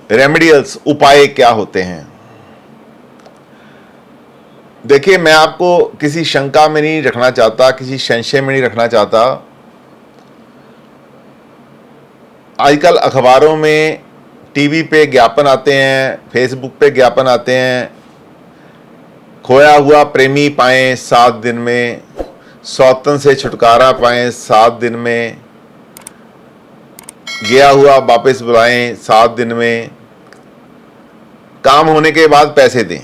रेमेडियल्स उपाय क्या होते हैं। देखिए, मैं आपको किसी शंका में नहीं रखना चाहता, किसी संशय में नहीं रखना चाहता। आजकल अखबारों में, टीवी पे ज्ञापन आते हैं, फेसबुक पे ज्ञापन आते हैं, खोया हुआ प्रेमी पाएं 7 दिन में, सौतन से छुटकारा पाएं 7 दिन में, गया हुआ वापस बुलाएं 7 दिन में, काम होने के बाद पैसे दें।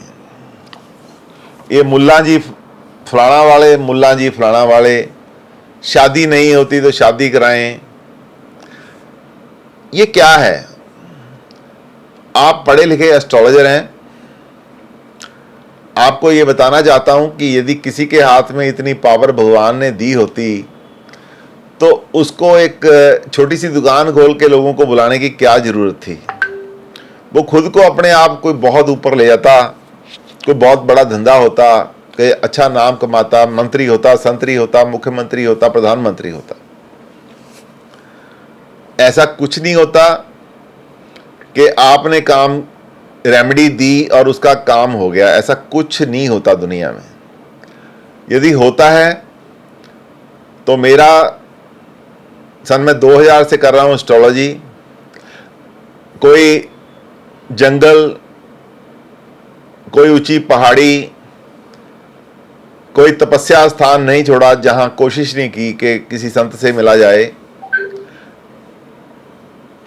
ये मुल्ला जी फलाना वाले, मुल्ला जी फलाना वाले, शादी नहीं होती तो शादी कराएं। ये क्या है? आप पढ़े लिखे एस्ट्रोलॉजर हैं, आपको ये बताना चाहता हूं कि यदि किसी के हाथ में इतनी पावर भगवान ने दी होती तो उसको एक छोटी सी दुकान खोल के लोगों को बुलाने की क्या जरूरत थी। वो खुद को अपने आप कोई बहुत ऊपर ले जाता, कोई बहुत बड़ा धंधा होता, कोई अच्छा नाम कमाता, मंत्री होता, संतरी होता, मुख्यमंत्री होता, प्रधानमंत्री होता। ऐसा कुछ नहीं होता कि आपने काम रेमेडी दी और उसका काम हो गया। ऐसा कुछ नहीं होता दुनिया में। यदि होता है तो मेरा सन में 2000 से कर रहा हूं एस्ट्रोलॉजी। कोई जंगल, कोई ऊंची पहाड़ी, कोई तपस्या स्थान नहीं छोड़ा जहां कोशिश नहीं की कि किसी संत से मिला जाए।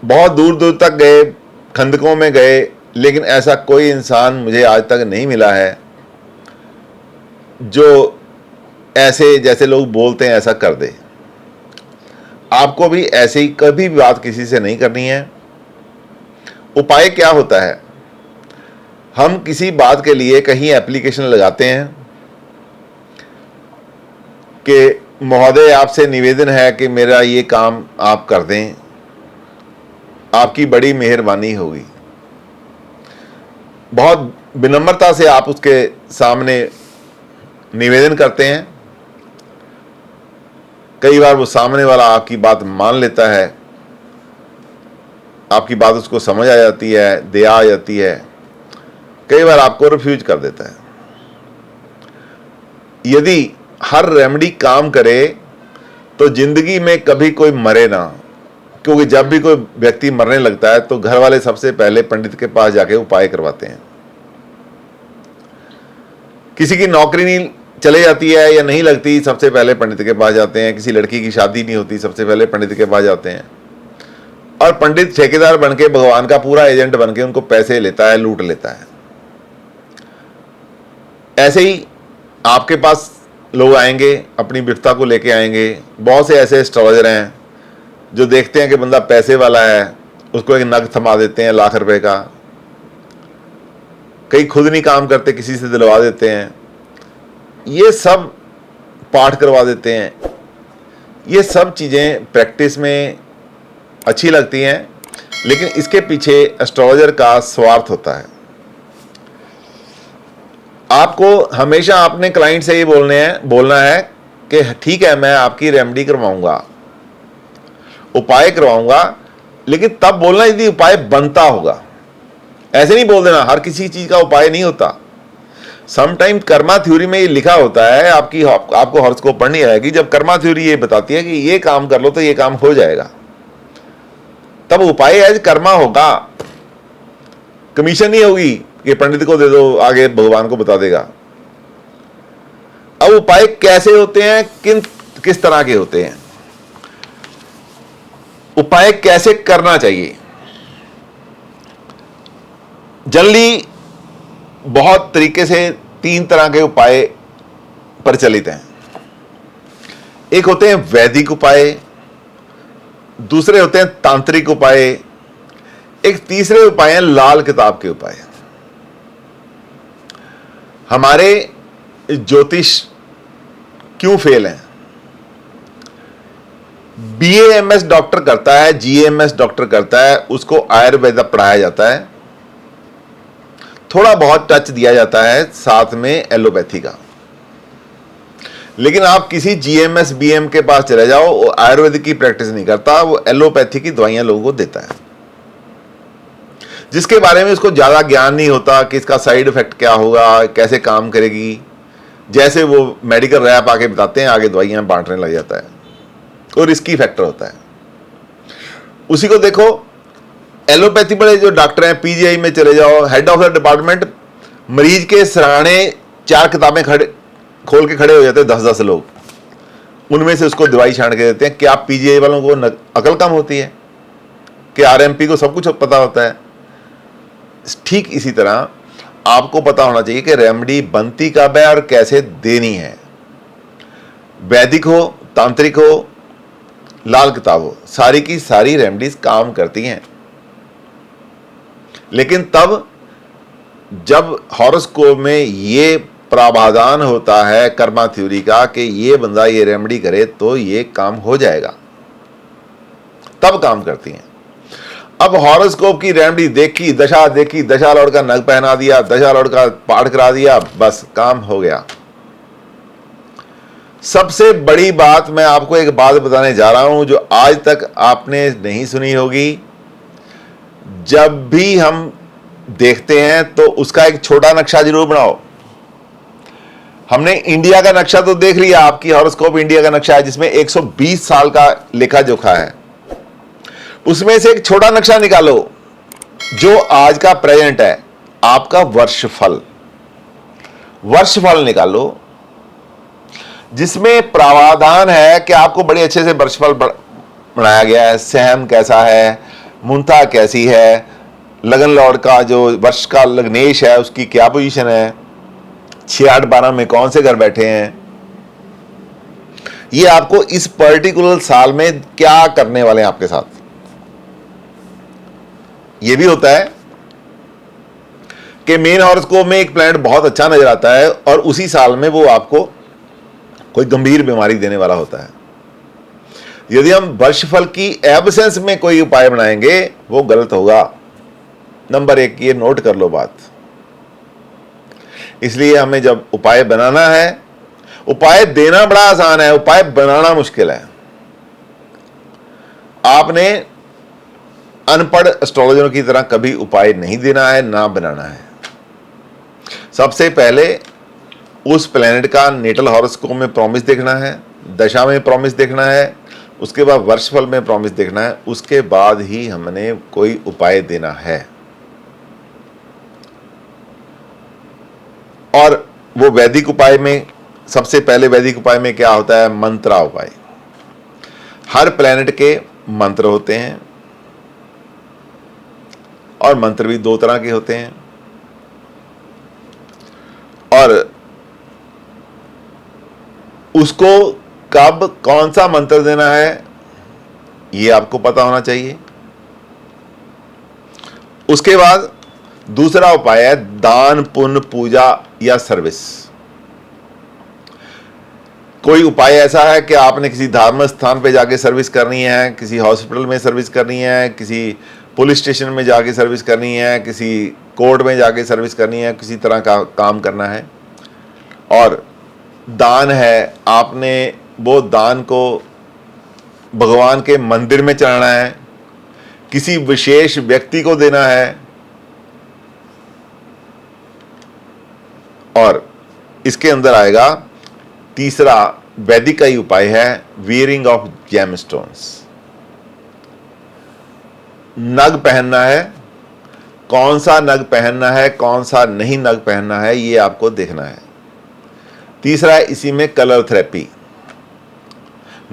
बहुत दूर दूर तक गए, खंदकों में गए, लेकिन ऐसा कोई इंसान मुझे आज तक नहीं मिला है जो ऐसे जैसे लोग बोलते हैं ऐसा कर दे। आपको भी ऐसे ही कभी भी बात किसी से नहीं करनी है। उपाय क्या होता है? हम किसी बात के लिए कहीं एप्लीकेशन लगाते हैं कि महोदय आपसे निवेदन है कि मेरा ये काम आप कर दें, आपकी बड़ी मेहरबानी होगी। बहुत विनम्रता से आप उसके सामने निवेदन करते हैं। कई बार वो सामने वाला आपकी बात मान लेता है, आपकी बात उसको समझ आ जाती है, दया आ जाती है। कई बार आपको रिफ्यूज कर देता है। यदि हर रेमेडी काम करे तो जिंदगी में कभी कोई मरे ना, क्योंकि जब भी कोई व्यक्ति मरने लगता है तो घर वाले सबसे पहले पंडित के पास जाके उपाय करवाते हैं। किसी की नौकरी नहीं चले जाती है या नहीं लगती, सबसे पहले पंडित के पास जाते हैं। किसी लड़की की शादी नहीं होती, सबसे पहले पंडित के पास जाते हैं। और पंडित ठेकेदार बनके, भगवान का पूरा एजेंट बनके उनको पैसे लेता है, लूट लेता है। ऐसे ही आपके पास लोग आएंगे, अपनी विफलता को लेके आएंगे। बहुत से ऐसे एस्ट्रोलॉजर हैं जो देखते हैं कि बंदा पैसे वाला है, उसको एक नग थमा देते हैं लाख रुपए का। कई खुद नहीं काम करते, किसी से दिलवा देते हैं। ये सब पाठ करवा देते हैं। ये सब चीज़ें प्रैक्टिस में अच्छी लगती हैं, लेकिन इसके पीछे एस्ट्रोलॉजर का स्वार्थ होता है। आपको हमेशा अपने क्लाइंट से ये बोलना है कि ठीक है, मैं आपकी रेमेडी करवाऊंगा, उपाय करवाऊंगा, लेकिन तब बोलना यदि उपाय बनता होगा। ऐसे नहीं बोल देना हर किसी चीज का उपाय नहीं होता। समटाइम कर्मा थ्योरी में ये लिखा होता है, आपको हॉरोस्कोप पढ़नी आएगी। जब कर्मा थ्योरी ये बताती है कि ये काम कर लो तो ये काम हो जाएगा, तब उपाय एज कर्मा होगा। कमीशन नहीं होगी कि पंडित को दे दो, आगे भगवान को बता देगा। अब उपाय कैसे होते हैं, किस तरह के होते हैं, उपाय कैसे करना चाहिए? जनरली बहुत तरीके से 3 तरह के उपाय प्रचलित हैं। एक होते हैं वैदिक उपाय, दूसरे होते हैं तांत्रिक उपाय, एक तीसरे उपाय हैं लाल किताब के उपाय। हमारे ज्योतिष क्यों फेल हैं? BAMS डॉक्टर करता है, GMS डॉक्टर करता है, उसको आयुर्वेद पढ़ाया जाता है, थोड़ा बहुत टच दिया जाता है साथ में एलोपैथी का। लेकिन आप किसी GMS BM के पास चले जाओ, वो आयुर्वेद की प्रैक्टिस नहीं करता, वो एलोपैथी की दवाइयां लोगों को देता है। जिसके बारे में उसको ज़्यादा ज्ञान नहीं होता कि इसका साइड इफेक्ट क्या होगा, कैसे काम करेगी। जैसे वो मेडिकल रैप आके बताते हैं, आगे दवाइयाँ बांटने लग जाता है और रिस्की फैक्टर होता है। उसी को देखो, एलोपैथी वाले जो डॉक्टर हैं, पीजीआई में चले जाओ, हेड ऑफ द डिपार्टमेंट, मरीज के सराहने 4 किताबें खोल के खड़े हो जाते हैं 10-10 लोग, उनमें से उसको दवाई छांट के देते हैं। क्या पीजीआई वालों को अकल कम होती है कि आरएमपी को सब कुछ पता होता है? ठीक इसी तरह आपको पता होना चाहिए कि रेमेडी बनती कब है और कैसे देनी है। वैदिक हो, तांत्रिक हो, लाल किताब हो, सारी की सारी रेमेडीज काम करती हैं, लेकिन तब जब हॉरोस्कोप में ये प्रावधान होता है कर्मा थ्योरी का कि ये बंदा ये रेमेडी करे तो ये काम हो जाएगा, तब काम करती हैं। अब हॉरोस्कोप की रेमेडी देखी, दशा लौट का नग पहना दिया, दशा लौट का पाठ करा दिया, बस काम हो गया। सबसे बड़ी बात मैं आपको एक बात बताने जा रहा हूं जो आज तक आपने नहीं सुनी होगी। जब भी हम देखते हैं तो उसका एक छोटा नक्शा जरूर बनाओ। हमने इंडिया का नक्शा तो देख लिया, आपकी हॉरोस्कोप इंडिया का नक्शा है जिसमें 120 साल का लेखा जोखा है। उसमें से एक छोटा नक्शा निकालो जो आज का प्रेजेंट है, आपका वर्षफल निकालो, जिसमें प्रावधान है कि आपको बड़े अच्छे से वर्षफल बनाया गया है। सहम कैसा है, मुंता कैसी है, लगन लॉर्ड का जो वर्ष का लग्नेश है उसकी क्या पोजीशन है, 6-8-12 में कौन से घर बैठे हैं, ये आपको इस पर्टिकुलर साल में क्या करने वाले हैं आपके साथ। ये भी होता है कि मेन हॉरोस्कोप में एक प्लैनेट बहुत अच्छा नजर आता है और उसी साल में वो आपको कोई गंभीर बीमारी देने वाला होता है। यदि हम वर्षफल की एब्सेंस में कोई उपाय बनाएंगे वो गलत होगा। नंबर 1 ये नोट कर लो बात। इसलिए हमें जब उपाय बनाना है, उपाय देना बड़ा आसान है, उपाय बनाना मुश्किल है। आपने अनपढ़ एस्ट्रोलॉजरों की तरह कभी उपाय नहीं देना है, ना बनाना है। सबसे पहले उस प्लेनेट का नेटल हॉरोस्कोप में प्रॉमिस देखना है, दशा में प्रॉमिस देखना है, उसके बाद वर्षफल में प्रॉमिस देखना है, उसके बाद ही हमने कोई उपाय देना है। और वो वैदिक उपाय में सबसे पहले वैदिक उपाय में क्या होता है? मंत्रा उपाय। हर प्लेनेट के मंत्र होते हैं और मंत्र भी 2 तरह के होते हैं, और उसको कब कौन सा मंत्र देना है ये आपको पता होना चाहिए। उसके बाद दूसरा उपाय है दान, पुण्य, पूजा या सर्विस। कोई उपाय ऐसा है कि आपने किसी धार्मिक स्थान पे जाके सर्विस करनी है, किसी हॉस्पिटल में सर्विस करनी है, किसी पुलिस स्टेशन में जाके सर्विस करनी है, किसी कोर्ट में जाके सर्विस करनी है, किसी तरह का काम करना है। और दान है, आपने वो दान को भगवान के मंदिर में चढ़ाना है, किसी विशेष व्यक्ति को देना है। और इसके अंदर आएगा तीसरा वैदिक का ही उपाय है वियरिंग ऑफ जेमस्टोन्स। नग पहनना है, कौन सा नग पहनना है, कौन सा नहीं नग पहनना है, ये आपको देखना है। तीसरा है इसी में कलर थेरेपी।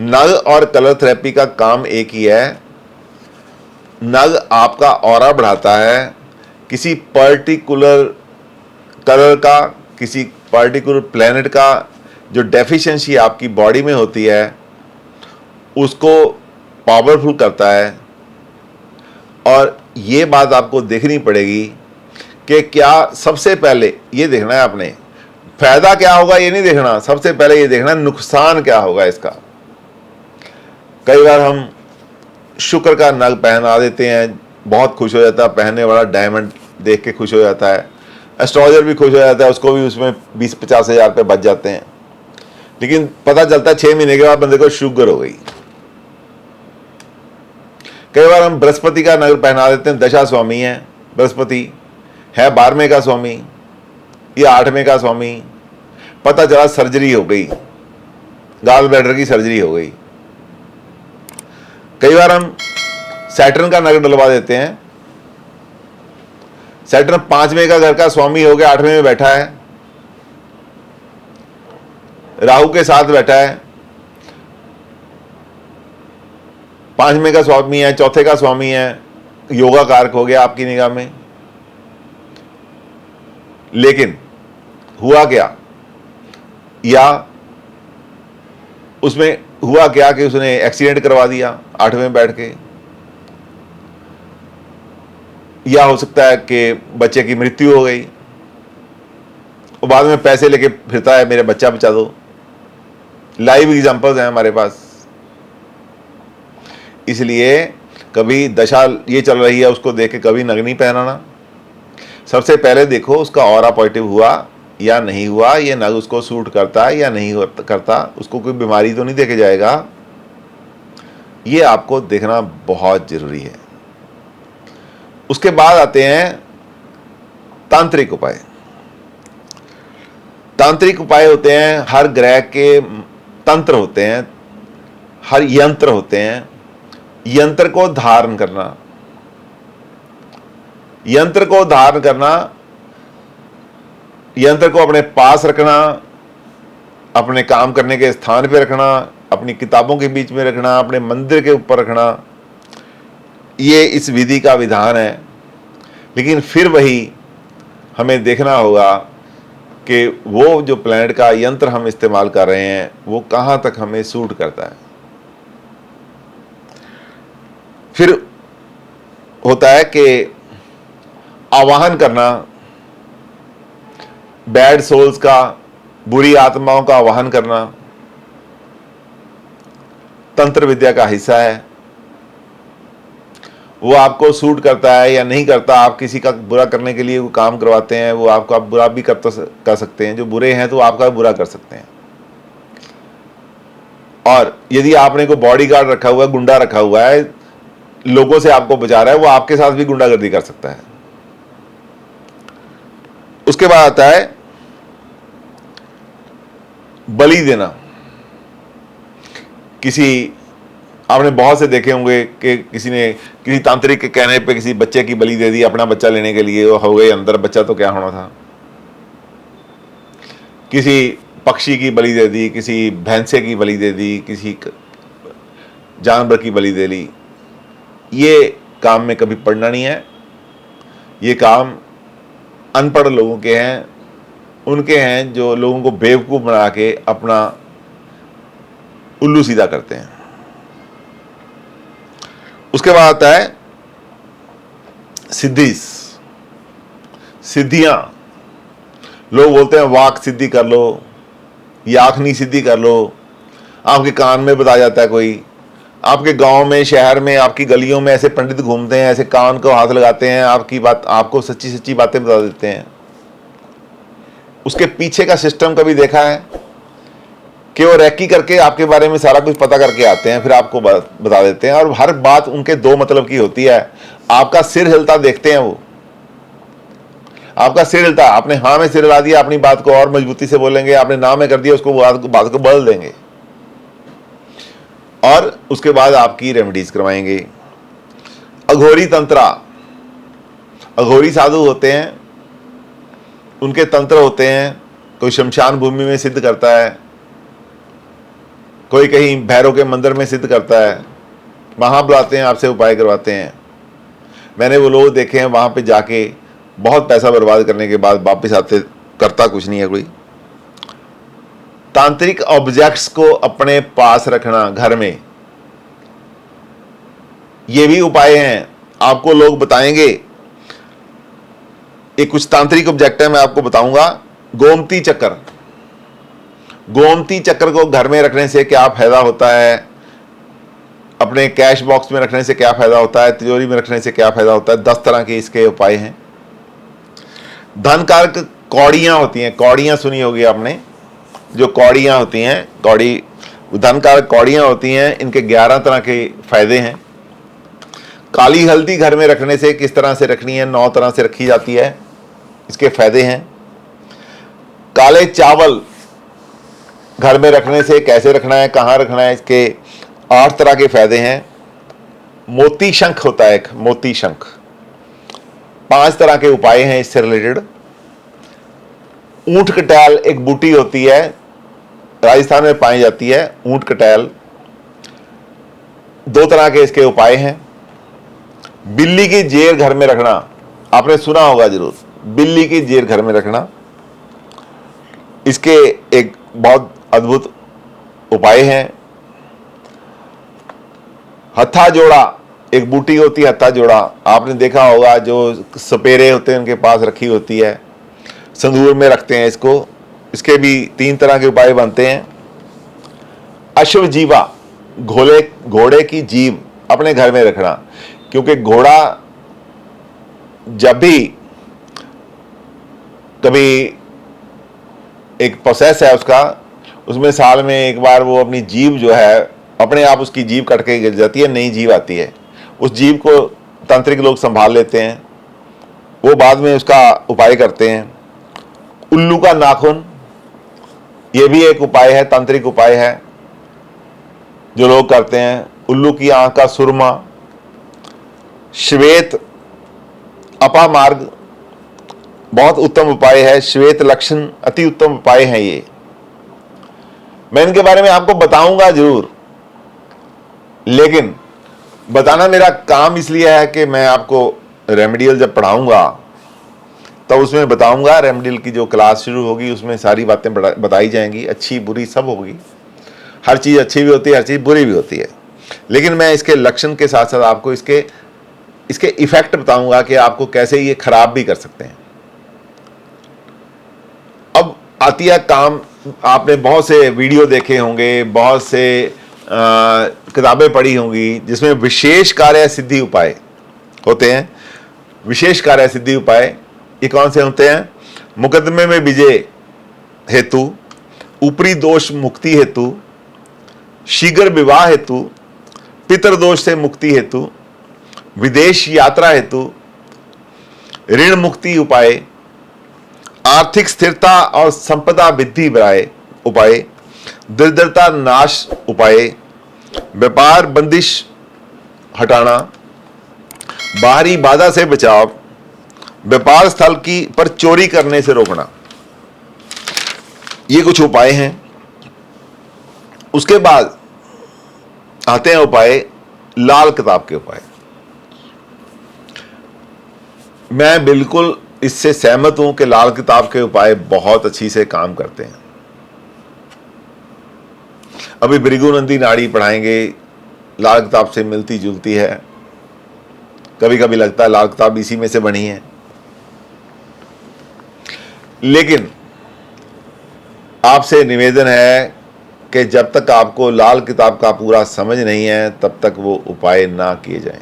नग और कलर थेरेपी का काम एक ही है। नग आपका ऑरा बढ़ाता है, किसी पर्टिकुलर कलर का, किसी पर्टिकुलर प्लेनेट का जो डेफिशिएंसी आपकी बॉडी में होती है उसको पावरफुल करता है। और ये बात आपको देखनी पड़ेगी कि क्या, सबसे पहले ये देखना है आपने, फायदा क्या होगा ये नहीं देखना, सबसे पहले ये देखना नुकसान क्या होगा इसका। कई बार हम शुक्र का नग पहना देते हैं, बहुत खुश हो जाता है, पहनने वाला डायमंड देख के खुश हो जाता है, एस्ट्रोलॉजर भी खुश हो जाता है, उसको भी उसमें 20-50 हज़ार रुपये बच जाते हैं। लेकिन पता चलता है 6 महीने के बाद बंदे को शुगर हो गई। कई बार हम बृहस्पति का नग पहना देते हैं, दशा स्वामी है, बृहस्पति है 12वें का स्वामी या 8वें का स्वामी, पता चला सर्जरी हो गई, गाल ब्लैडर की सर्जरी हो गई। कई बार हम सैटर्न का नगर डलवा देते हैं। सैटर्न 5वें का घर का स्वामी हो गया, 8वें में बैठा है, राहु के साथ बैठा है, 5वें का स्वामी है, चौथे का स्वामी है, योगा कारक हो गया आपकी निगाह में। लेकिन हुआ क्या, या उसमें हुआ क्या कि उसने एक्सीडेंट करवा दिया 8वें में बैठ के, या हो सकता है कि बच्चे की मृत्यु हो गई और बाद में पैसे लेके फिरता है, मेरे बच्चा बचा दो। लाइव एग्जांपल्स हैं हमारे पास। इसलिए कभी दशा ये चल रही है उसको देख के कभी नग नहीं पहनाना। सबसे पहले देखो उसका ऑरा पॉजिटिव हुआ या नहीं हुआ, ये नग उसको सूट करता है या नहीं करता, उसको कोई बीमारी तो नहीं देके जाएगा, ये आपको देखना बहुत जरूरी है। उसके बाद आते हैं तांत्रिक उपाय। तांत्रिक उपाय होते हैं, हर ग्रह के तंत्र होते हैं, हर यंत्र होते हैं। यंत्र को धारण करना, यंत्र को धारण करना, यंत्र को अपने पास रखना, अपने काम करने के स्थान पे रखना, अपनी किताबों के बीच में रखना, अपने मंदिर के ऊपर रखना, ये इस विधि का विधान है। लेकिन फिर वही हमें देखना होगा कि वो जो प्लैनेट का यंत्र हम इस्तेमाल कर रहे हैं वो कहाँ तक हमें सूट करता है। फिर होता है कि आवाहन करना, बैड सोल्स का, बुरी आत्माओं का आवाहन करना तंत्र विद्या का हिस्सा है। वो आपको सूट करता है या नहीं करता, आप किसी का बुरा करने के लिए वो काम करवाते हैं, वो आपका बुरा भी कर सकते हैं, जो बुरे हैं तो आपका बुरा कर सकते हैं। और यदि आपने कोई बॉडीगार्ड रखा हुआ है, गुंडा रखा हुआ है, लोगों से आपको बचा रहा है, वो आपके साथ भी गुंडागर्दी कर सकता है। उसके बाद आता है बलि देना। किसी, आपने बहुत से देखे होंगे कि किसी ने किसी तांत्रिक के कहने पे किसी बच्चे की बलि दे दी अपना बच्चा लेने के लिए, वो हो गए अंदर, बच्चा तो क्या होना था। किसी पक्षी की बलि दे दी, किसी भैंसे की बलि दे दी, किसी जानवर की बलि दे ली। ये काम में कभी पड़ना नहीं है। ये काम अनपढ़ लोगों के हैं, उनके हैं जो लोगों को बेवकूफ़ बना के अपना उल्लू सीधा करते हैं। उसके बाद आता है सिद्धियां। लोग बोलते हैं वाक सिद्धि कर लो, याखनी सिद्धि कर लो, आपके कान में बता जाता है कोई। आपके गांव में, शहर में, आपकी गलियों में ऐसे पंडित घूमते हैं, ऐसे कान को हाथ लगाते हैं, आपकी बात, आपको सच्ची सच्ची बातें बता देते हैं। उसके पीछे का सिस्टम कभी देखा है कि वो रैकी करके आपके बारे में सारा कुछ पता करके आते हैं, फिर आपको बता देते हैं। और हर बात उनके दो मतलब की होती है। आपका सिर हिलता देखते हैं वो, आपका सिर हिलता, आपने हाँ में सिर हिला दिया, अपनी बात को और मजबूती से बोलेंगे, आपने ना में कर दिया, उसको बात को बदल देंगे और उसके बाद आपकी रेमेडीज करवाएंगे। अघोरी तंत्रा, अघोरी साधु होते हैं, उनके तंत्र होते हैं। कोई शमशान भूमि में सिद्ध करता है, कोई कहीं भैरव के मंदिर में सिद्ध करता है, वहाँ बुलाते हैं, आपसे उपाय करवाते हैं। मैंने वो लोग देखे हैं वहाँ पे जाके बहुत पैसा बर्बाद करने के बाद वापस आते, करता कुछ नहीं है कोई। तांत्रिक ऑब्जेक्ट्स को अपने पास रखना घर में, ये भी उपाय हैं, आपको लोग बताएंगे। एक कुछ तांत्रिक ऑब्जेक्ट है, मैं आपको बताऊंगा। गोमती चक्र, गोमती चक्र को घर में रखने से क्या फायदा होता है, अपने कैश बॉक्स में रखने से क्या फायदा होता है, तिजोरी में रखने से क्या फायदा होता है, 10 तरह के इसके उपाय हैं। धन कारक कौड़ियां होती हैं, कौड़ियां सुनी होगी आपने, जो कौड़ियां होती हैं, धन कारक कौड़ियां होती हैं, इनके 11 तरह के फायदे हैं। काली हल्दी घर में रखने से किस तरह से रखनी है, 9 तरह से रखी जाती है, इसके फायदे हैं। काले चावल घर में रखने से कैसे रखना है, कहाँ रखना है, इसके 8 तरह के फायदे हैं। मोती शंख होता है एक, मोती शंख, 5 तरह के उपाय हैं इससे रिलेटेड। ऊंट कटैल एक बूटी होती है, राजस्थान में पाई जाती है ऊंट कटैल, 2 तरह के इसके उपाय हैं। बिल्ली की जेर घर में रखना, आपने सुना होगा जरूर, बिल्ली की जेर घर में रखना, इसके एक बहुत अद्भुत उपाय हैं। हत्था जोड़ा एक बूटी होती है, हत्था जोड़ा आपने देखा होगा, जो सपेरे होते हैं उनके पास रखी होती है, संदूर में रखते हैं इसको, इसके भी 3 तरह के उपाय बनते हैं। अश्व जीवा, घोड़े की जीभ अपने घर में रखना, क्योंकि घोड़ा जब भी कभी एक प्रोसेस है उसका, उसमें साल में एक बार वो अपनी जीभ जो है अपने आप उसकी जीभ कट के गिर जाती है, नई जीभ आती है, उस जीभ को तांत्रिक लोग संभाल लेते हैं, वो बाद में उसका उपाय करते हैं। उल्लू का नाखून, ये भी एक उपाय है, तांत्रिक उपाय है जो लोग करते हैं। उल्लू की आंख का सुरमा, श्वेत अपामार्ग बहुत उत्तम उपाय है, श्वेत लक्षण अति उत्तम उपाय है ये, मैं इनके बारे में आपको बताऊंगा जरूर, लेकिन बताना मेरा काम इसलिए है कि मैं आपको रेमेडियल जब पढ़ाऊंगा तब उसमें बताऊंगा। रेमेडियल की जो क्लास शुरू होगी उसमें सारी बातें बताई जाएंगी, अच्छी बुरी सब होगी, हर चीज़ अच्छी भी होती है, हर चीज़ बुरी भी होती है, लेकिन मैं इसके लक्षण के साथ साथ आपको इसके इफेक्ट बताऊंगा कि आपको कैसे ये खराब भी कर सकते हैं। अब आती है काम, आपने बहुत से वीडियो देखे होंगे, बहुत से किताबें पढ़ी होंगी जिसमें विशेष कार्य सिद्धि उपाय होते हैं। विशेष कार्य सिद्धि उपाय ये कौन से होते हैं? मुकदमे में विजय हेतु, ऊपरी दोष मुक्ति हेतु, शीघ्र विवाह हेतु, पितृदोष से मुक्ति हेतु, विदेश यात्रा हेतु, ऋण मुक्ति उपाय, आर्थिक स्थिरता और संपदा वृद्धि बढ़ाए उपाय, दरिद्रता नाश उपाय, व्यापार बंदिश हटाना, बाहरी बाधा से बचाव, व्यापार स्थल की पर चोरी करने से रोकना, ये कुछ उपाय हैं। उसके बाद आते हैं उपाय लाल किताब के उपाय। मैं बिल्कुल इससे सहमत हूं कि लाल किताब के उपाय बहुत अच्छी से काम करते हैं। अभी भृगुनंदी नाड़ी पढ़ाएंगे, लाल किताब से मिलती जुलती है, कभी कभी लगता है लाल किताब इसी में से बनी है, लेकिन आपसे निवेदन है कि जब तक आपको लाल किताब का पूरा समझ नहीं है तब तक वो उपाय ना किए जाएं।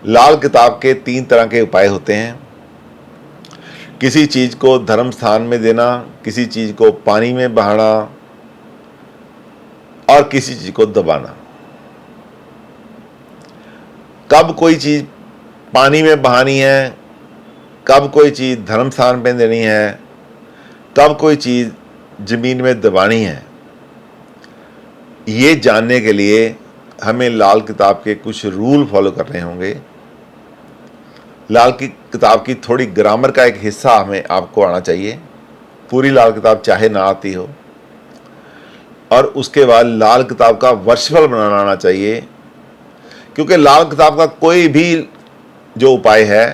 लाल किताब के 3 तरह के उपाय होते हैं। किसी चीज को धर्म स्थान में देना, किसी चीज को पानी में बहाना और किसी चीज को दबाना। कब कोई चीज पानी में बहानी है, कब कोई चीज धर्म स्थान पे देनी है, कब कोई चीज जमीन में दबानी है, ये जानने के लिए हमें लाल किताब के कुछ रूल फॉलो करने होंगे। लाल की किताब की थोड़ी ग्रामर का एक हिस्सा हमें आपको आना चाहिए, पूरी लाल किताब चाहे ना आती हो, और उसके बाद लाल किताब का वर्षफल बनाना आना चाहिए, क्योंकि लाल किताब का कोई भी जो उपाय है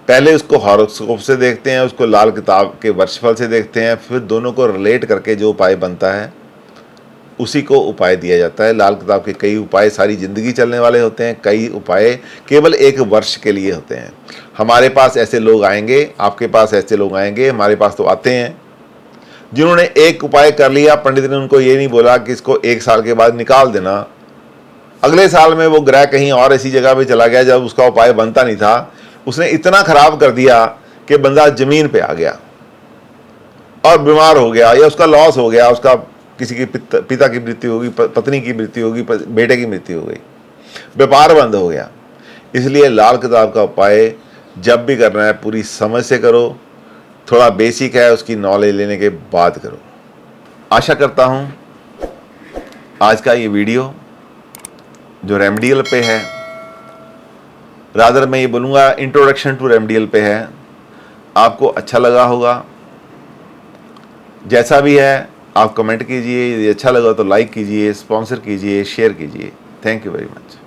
पहले उसको हॉरोस्कोप से देखते हैं, उसको लाल किताब के वर्षफल से देखते हैं, फिर दोनों को रिलेट करके जो उपाय बनता है उसी को उपाय दिया जाता है। लाल किताब के कई उपाय सारी ज़िंदगी चलने वाले होते हैं, कई उपाय केवल 1 वर्ष के लिए होते हैं। हमारे पास ऐसे लोग आएंगे, आपके पास ऐसे लोग आएंगे, हमारे पास तो आते हैं जिन्होंने एक उपाय कर लिया, पंडित ने उनको ये नहीं बोला कि इसको 1 साल के बाद निकाल देना, अगले साल में वो ग्रह कहीं और ऐसी जगह पे चला गया जब उसका उपाय बनता नहीं था, उसने इतना खराब कर दिया कि बंदा जमीन पे आ गया और बीमार हो गया, या उसका लॉस हो गया, उसका किसी की पिता की मृत्यु होगी, पत्नी की मृत्यु होगी, बेटे की मृत्यु हो गई, व्यापार बंद हो गया। इसलिए लाल किताब का उपाय जब भी करना है पूरी समझ से करो, थोड़ा बेसिक है उसकी नॉलेज लेने के बाद करो। आशा करता हूँ आज का ये वीडियो जो रेमेडियल पे है, रादर मैं ये बोलूँगा इंट्रोडक्शन टू रेमेडियल पे है, आपको अच्छा लगा होगा। जैसा भी है आप कमेंट कीजिए, यदि अच्छा लगा तो लाइक कीजिए, स्पॉन्सर कीजिए, शेयर कीजिए। Thank you very much.